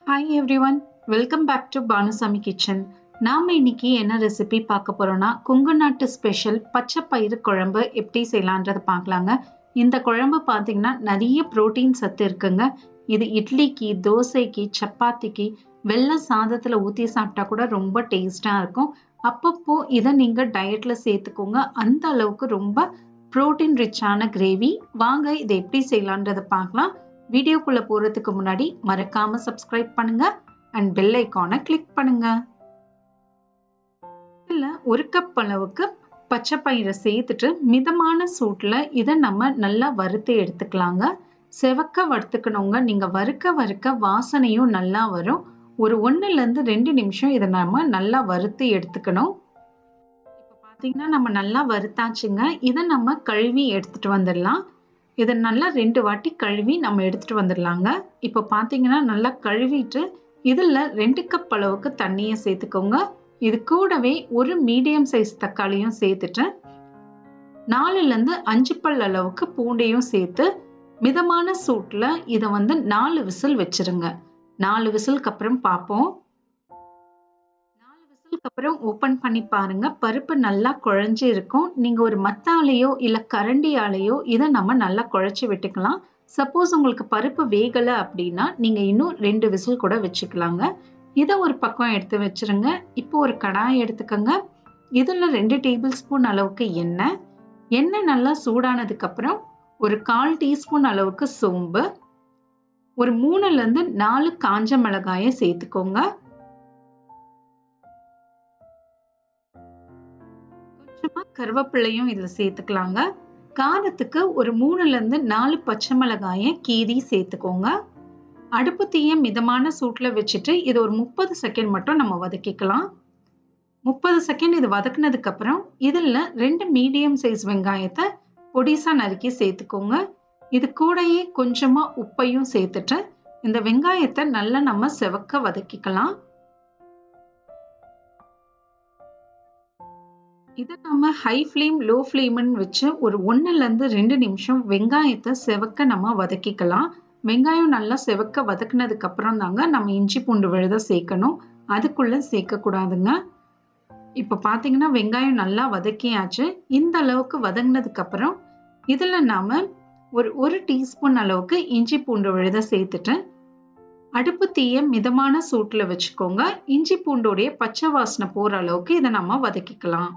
Hi everyone, welcome back to Banu Samee Kitchen. நாம இன்னைக்கு என்ன ரெசிபி பார்க்க போறோம்னா கொங்கு நாட்டு ஸ்பெஷல் பச்சை பயிறு குழம்பு எப்படி செய்யலான்றதை பார்க்கலாங்க. இந்த குழம்பு பார்த்தீங்கன்னா நிறைய புரோட்டீன் சத்து இருக்குங்க. இது இட்லிக்கு, தோசைக்கு, சப்பாத்திக்கு, வெள்ளை சாதத்துல ஊற்றி சாப்பிட்டா கூட ரொம்ப டேஸ்டா இருக்கும். அப்பப்போ இதை நீங்க டயட்ல சேர்த்துக்கோங்க. அந்த அளவுக்கு ரொம்ப புரோட்டீன் ரிச்சான கிரேவி. வாங்க இதை எப்படி செய்யலான்றதை பார்க்கலாம். வீடியோக்குள்ள போறதுக்கு முன்னாடி மறக்காம சப்ஸ்கிரைப் பண்ணுங்க அண்ட் பெல் ஐகானை கிளிக் பண்ணுங்க. இதுல ஒரு கப் அளவுக்கு பச்சை பயிரை சேர்த்துட்டு மிதமான சூட்ல இதை நம்ம நல்லா வறுத்து எடுத்துக்கலாங்க. செவக்க வறுத்துக்கணுங்க. நீங்க வறுக்க வாசனையும் நல்லா வரும். ஒரு 1-2 நிமிஷம் இதை நம்ம நல்லா வறுத்து எடுத்துக்கணும். இப்ப பாத்தீங்கன்னா நம்ம நல்லா வறுத்தாச்சுங்க. இதை நம்ம கழுவி எடுத்துட்டு வந்துடலாம். இதை நல்லா 2 வாட்டி கழுவி நம்ம எடுத்துட்டு வந்துடலாங்க. இப்போ பார்த்தீங்கன்னா நல்லா கழுவிட்டு இதில் 2 கப் அளவுக்கு தண்ணியை சேர்த்துக்கோங்க. இது கூடவே ஒரு மீடியம் சைஸ் தக்காளியும் சேர்த்துட்டு 4-5 பல் அளவுக்கு பூண்டையும் சேர்த்து மிதமான சூட்டில் இதை 4 விசில் வச்சிருங்க. 4 விசிலுக்கு அப்புறம் பார்ப்போம். 4 விசிலுக்கு அப்புறம் ஓப்பன் பண்ணி பாருங்க. பருப்பு நல்லா குழஞ்சி இருக்கும். நீங்க ஒரு மத்தாலையோ இல்ல கரண்டியாலேயோ இதை நம்ம நல்லா குழச்சி விட்டுக்கலாம். சப்போஸ் உங்களுக்கு பருப்பு வேகலை அப்படின்னா நீங்க இன்னும் 2 விசில் கூட வச்சுக்கலாங்க. இதை ஒரு பக்கம் எடுத்து வச்சிருங்க. இப்போ ஒரு கடாய் எடுத்துக்கோங்க. இதுல 2 டேபிள் ஸ்பூன் அளவுக்கு எண்ணெய் நல்லா சூடானதுக்கு அப்புறம் ஒரு 1/4 டீஸ்பூன் அளவுக்கு சோம்பு, ஒரு 3-4 காஞ்ச மிளகாயை சேர்த்துக்கோங்க. கொஞ்சமா கருவேப்பிலையும் இதுல சேர்த்துக்கலாங்க. காரத்துக்கு ஒரு 3-4 பச்சை மிளகாயை கீறி சேர்த்துக்கோங்க. அடுப்பு தீயை மிதமான சூட்ல வச்சுட்டு இது ஒரு 30 செகண்ட் மட்டும் நம்ம வதக்கிக்கலாம். 30 செகண்ட் இது வதக்குனதுக்கு அப்புறம் இதுல 2 மீடியம் சைஸ் வெங்காயத்தை பொடிசா நறுக்கி சேர்த்துக்கோங்க. இது கூடயே கொஞ்சமா உப்பையும் சேர்த்துட்டு இந்த வெங்காயத்தை நல்லா நம்ம செவக்க வதக்கிக்கலாம். இதை நம்ம ஹை ஃப்ளேம் லோ ஃப்ளேம்னு வச்சு ஒரு 1-2 நிமிஷம் வெங்காயத்தை செவக்க நம்ம வதக்கிக்கலாம். வெங்காயம் நல்லா செவக்க வதக்குனதுக்கு அப்புறம் தாங்க நம்ம இஞ்சி பூண்டு விழுத சேர்க்கணும். அதுக்குள்ள சேர்க்கக்கூடாதுங்க. இப்போ பார்த்தீங்கன்னா வெங்காயம் நல்லா வதக்கியாச்சு. இந்த அளவுக்கு வதங்கினதுக்கு அப்புறம் இதில் நாம ஒரு டீஸ்பூன் அளவுக்கு இஞ்சி பூண்டு விழுத சேர்த்துட்டு அடுப்பு தீயை மிதமான சூட்டில் வச்சுக்கோங்க. இஞ்சி பூண்டோடைய பச்சை வாசனை போகிற அளவுக்கு இதை நம்ம வதக்கிக்கலாம்.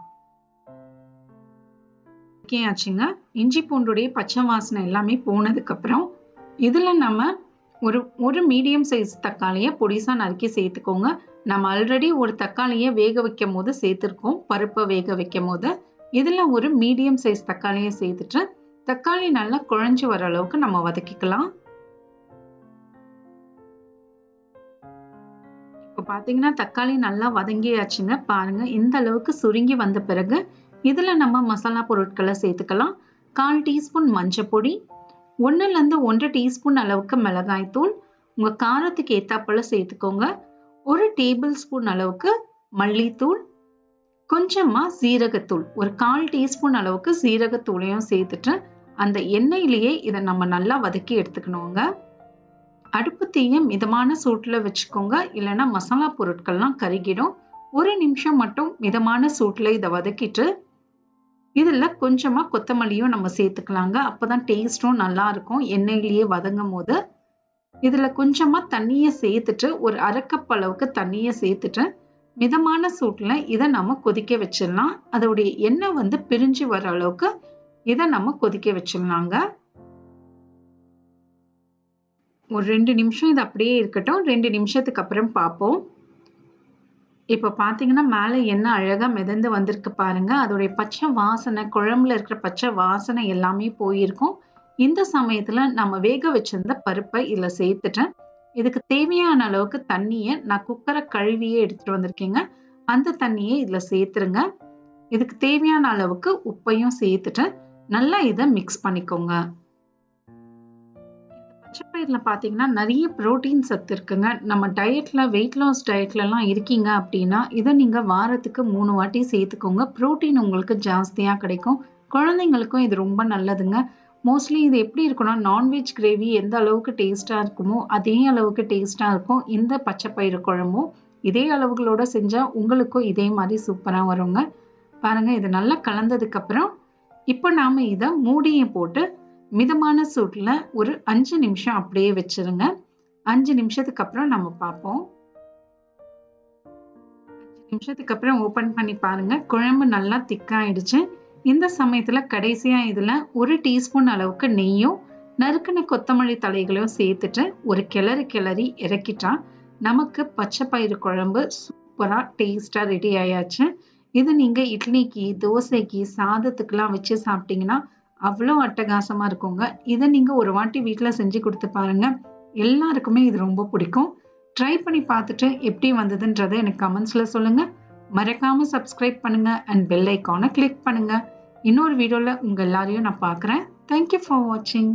ஆச்சுங்க. இஞ்சி பூண்டுடைய பச்சை வாசனை எல்லாமே போனதுக்கு அப்புறம் இதுல நம்ம ஒரு மீடியம் சைஸ் தக்காளியை பொடிசா நறுக்கி சேர்த்துக்கோங்க. நம்ம ஆல்ரெடி ஒரு தக்காளியை வேக வைக்கும் போது சேர்த்திருக்கோம். பருப்பை வேக வைக்கும் போது இதுல ஒரு மீடியம் சைஸ் தக்காளியை சேர்த்துட்டு தக்காளி நல்லா குழஞ்சு வர அளவுக்கு நம்ம வதக்கிக்கலாம். இப்போ பாத்தீங்கன்னா தக்காளி நல்லா வதங்கியாச்சுங்க. பாருங்க இந்த அளவுக்கு சுருங்கி வந்த பிறகு இதுல நம்ம மசாலா பொருட்களை சேர்த்துக்கலாம். 1/4 டீஸ்பூன் மஞ்சள் பொடி, 1-1 டீஸ்பூன் அளவுக்கு மிளகாய் தூள், உங்க காரத்துக்கு ஏத்தாப்புல சேர்த்துக்கோங்க. 1 டேபிள் ஸ்பூன் அளவுக்கு மல்லித்தூள், கொஞ்சமா சீரகத்தூள், ஒரு 1/4 டீஸ்பூன் அளவுக்கு சீரகத்தூளையும் சேர்த்துட்டு அந்த எண்ணெயிலேயே இதை நம்ம நல்லா வதக்கி எடுத்துக்கணுங்க. அடுப்பு தீயை மிதமான சூட்டுல வச்சுக்கோங்க. இல்லைன்னா மசாலா பொருட்கள்லாம் கருகிடும். 1 நிமிஷம் மட்டும் மிதமான சூட்டுல இதை வதக்கிட்டு இதுல கொஞ்சமா கொத்தமல்லியும் நம்ம சேர்த்துக்கலாங்க. அப்பதான் டேஸ்டும் நல்லா இருக்கும் எண்ணெயிலேயே வதங்கும் போது. இதுல கொஞ்சமா தண்ணியை சேர்த்துட்டு ஒரு 1/2 கப் அளவுக்கு தண்ணியை சேர்த்துட்டு மிதமான சூட்டுல இதை நம்ம கொதிக்க வச்சிடலாம். அதோடைய எண்ணெய் பிரிஞ்சு வர அளவுக்கு இதை நம்ம கொதிக்க வச்சிடலாங்க. ஒரு 2 நிமிஷம் இது அப்படியே இருக்கட்டும். 2 நிமிஷத்துக்கு அப்புறம் பார்ப்போம். இப்ப பாத்தீங்கன்னா மேல எண்ணெய் அழகா மிதந்து வந்திருக்கு பாருங்க. அதோடைய பச்சை வாசனை, குழம்புல இருக்கிற பச்சை வாசனை எல்லாமே போயிருக்கும். இந்த சமயத்துல நம்ம வேக வச்சிருந்த பருப்பை இதுல சேர்த்துட்டேன். இதுக்கு தேவையான அளவுக்கு தண்ணியை நான் குக்கரை கழுவியே எடுத்துட்டு வந்திருக்கேங்க. அந்த தண்ணியை இதுல சேர்த்துருங்க. இதுக்கு தேவையான அளவுக்கு உப்பையும் சேர்த்துட்டு நல்லா இதை மிக்ஸ் பண்ணிக்கோங்க. பச்சை பயிர்ல பாத்தீங்கன்னா நிறைய புரோட்டீன் சத்து இருக்குங்க. நம்ம டயட்ல வெயிட் லாஸ் டயட்ல எல்லாம் இருக்கீங்க அப்படின்னா இதை நீங்க வாரத்துக்கு 3 வாட்டி சேர்த்துக்கோங்க. புரோட்டீன் உங்களுக்கு ஜாஸ்தியா கிடைக்கும். குழந்தைங்களுக்கும் இது ரொம்ப நல்லதுங்க. மோஸ்ட்லி இது எப்படி இருக்கும்னா நான்வெஜ் கிரேவி எந்த அளவுக்கு டேஸ்ட்டாக இருக்குமோ அதே அளவுக்கு டேஸ்ட்டாக இருக்கும் இந்த பச்சை பயிறு குழம்பும். இதே அளவுகளோட செஞ்சால் உங்களுக்கும் இதே மாதிரி சூப்பராக வருங்க. பாருங்கள், இது நல்லா கலந்ததுக்கப்புறம் இப்போ நாம் இதை மூடியை போட்டு மிதமான சூட்டில் ஒரு 5 நிமிஷம் அப்படியே வச்சிருங்க. 5 நிமிஷத்துக்கு அப்புறம் நம்ம பார்ப்போம். 5 நிமிஷத்துக்கு அப்புறம் ஓப்பன் பண்ணி பாருங்க, குழம்பு நல்லா திக்காயிடுச்சு. இந்த சமயத்தில் கடைசியாக இதில் 1 டீஸ்பூன் அளவுக்கு நெய்யும் நறுக்கின கொத்தமல்லி தலைகளையும் சேர்த்துட்டு ஒரு கிளறி இறக்கிட்டா நமக்கு பச்சை பயிறு குழம்பு சூப்பராக டேஸ்டாக ரெடி ஆயாச்சு. இது நீங்கள் இட்லிக்கு, தோசைக்கு, சாதத்துக்கெல்லாம் வச்சு சாப்பிட்டீங்கன்னா அவ்வளோ அட்டகாசமாக இருக்குங்க. இதை நீங்கள் ஒரு வாட்டி வீட்டில் செஞ்சு கொடுத்து பாருங்க, எல்லாருக்குமே இது ரொம்ப பிடிக்கும். ட்ரை பண்ணி பார்த்துட்டு எப்படி வந்ததுன்றதை எனக்கு கமெண்ட்ஸில் சொல்லுங்கள். மறக்காம சப்ஸ்கிரைப் பண்ணுங்க அண்ட் பெல் ஐக்கானை கிளிக் பண்ணுங்க. இன்னொரு வீடியோவில் உங்கள் எல்லாரையும் நான் பார்க்குறேன். தேங்க்யூ ஃபார் வாட்சிங்.